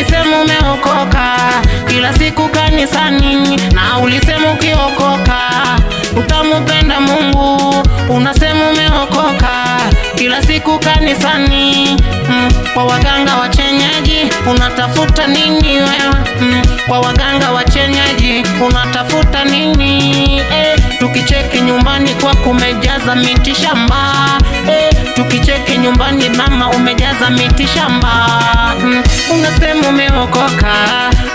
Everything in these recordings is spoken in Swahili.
ulisema umeokoka, kila siku kanisani, na ulisema ukiokoka utamupenda Mungu. Unasema umeokoka, kila siku kanisani, kwa waganga wa kienyeji unatafuta nini wewe? Kwa waganga wa kienyeji unatafuta nini? Tukicheki nyumbani kwa kumejaza miti shamba, tukicheki nyumbani mama umejaza miti shamba. Unasema umeokoka,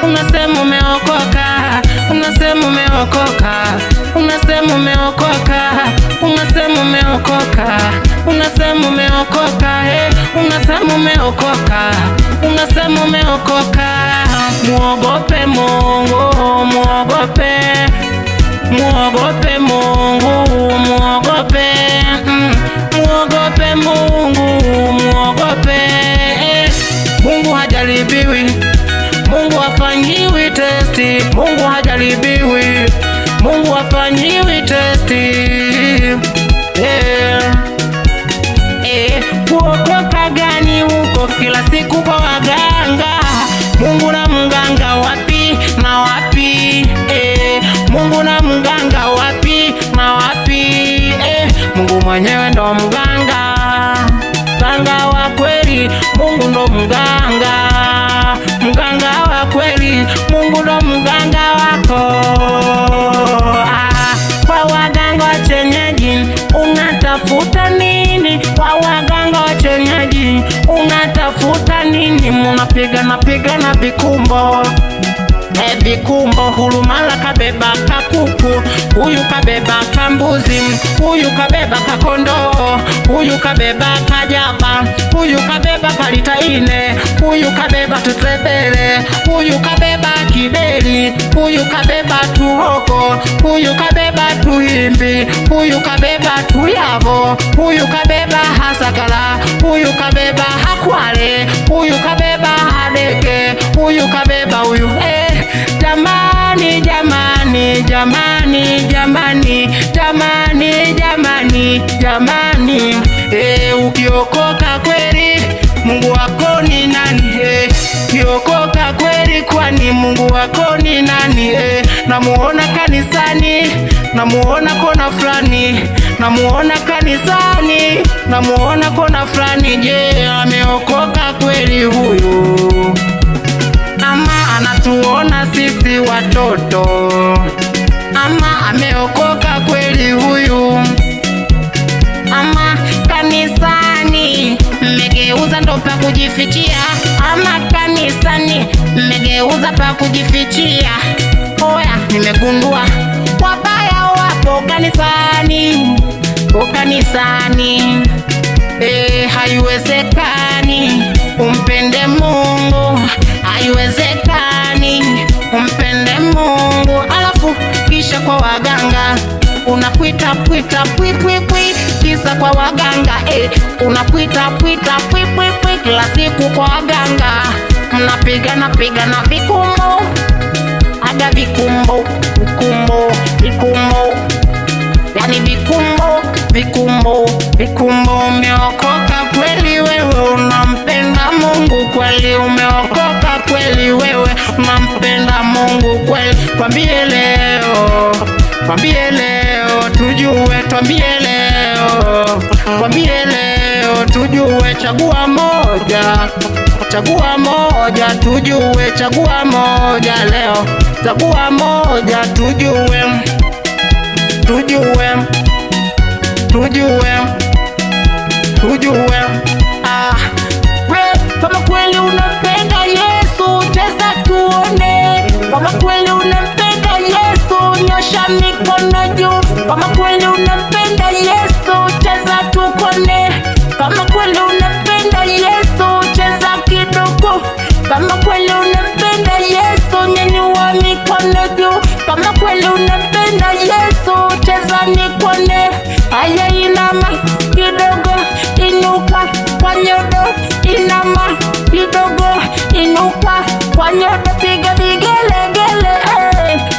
unasema umeokoka, unasema umeokoka, unasema umeokoka, unasema umeokoka, unasema umeokoka, unasema umeokoka, unasema umeokoka. Muogope Mungu, muogope, muogope Mungu, muogope, muogope Mungu, muogope. Mungu hajaribiwi, Mungu hafanyiwi testi, Mungu hajaribiwi, Mungu hafanyiwi testi. Kuokoka gani huko kila siku kwa waganga? Mungu na mganga wapi na wapi? Mungu na mganga wapi na wapi? Mungu mwenyewe ndo mganga, mganga wa kweli. Mungu ndo mganga, mganga wa kweli. Mungu ndo mganga wako. Kwa waganga wa kienyeji unatafuta nini? Kwa waganga wa kienyeji unatafuta nini? Munapigana vikumbo, vikumbo. Hulumala kabeba kakuku, huyu kabeba kambuzi, huyu kabeba kakondoo, huyu kabeba kajaba, huyu kabeba kalitaine, huyu kabeba tutebele, huyu kabeba kideli, huyu kabeba tuhoko, huyu kabeba tuhimbi, huyu kabeba tuyavo, huyu kabeba hasakala, huyu kabeba hakwale, huyu kabeba hadeke, huyu kabeba huyu. Jamani, jamani, jamani, jamani, jamani, jamani, jamani. Ukiokoka kweli Mungu wako ni nani? Ukiokoka kweli kwani Mungu wako ni nani? Namuona kanisani, namuona kona fulani, namuona kanisani, namuona kona fulani. Je, ameokoka kweli huyu? Ama anatuona sisi watoto? Ama ameokoka kweli huyu? Ama kanisani mmegeuza ndo pa kujifichia? Ama kanisani mmegeuza pa kujifichia? Oya, nimegundua wabaya wapo kanisani, kanisani. Haiwezekani umpende Mungu, haiwezekani umpende Mungu alafu kisha kwa waganga unakwita pwita pwi pwi pwi. Kisa kwa waganga unakwita pwita pwi pwi pwi. Kila siku kwa waganga mnapigana vikumbo, aga vikumbo, vikumbo, vikumbo, yani vikumbo, vikumbo, vikumbo. Umeokoka kweli wewe? Unampenda Mungu kweli? Umeokoka kweli wewe? Unampenda Mungu kweli? Twambie leo, twambie leo tujue, twambie leo, twambie leo tujue. Chagua moja, chagua moja tujue, chagua moja leo, chagua moja tujue, tujue, tujue, tujue. Kama kweli unampenda Yesu cheza tuone. Kama kweli unampenda Yesu nyosha mikono juu. Kama kweli unampenda Yesu cheza tukone. Kama kweli unampenda Yesu cheza kidogo. Kama kweli unampenda Yesu nyanyua mikono juu. Kama kweli unampenda Yesu cheza nikone. Haya, inama kidogo, inuka kwa nyodo, inama kidogo, inuka kwa nyodo. Piga vigelegele,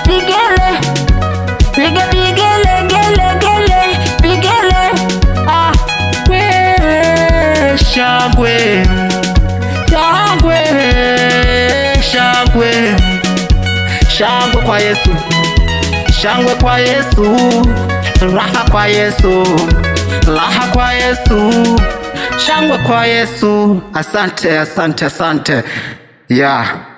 vigele, piga vigelegele, gele, vigele. Shangwe, shangwe. kwa Yesu, shangwe kwa Yesu, raha kwa Yesu, raha kwa Yesu, shangwe kwa Yesu. Asante, asante, asante. Yeah.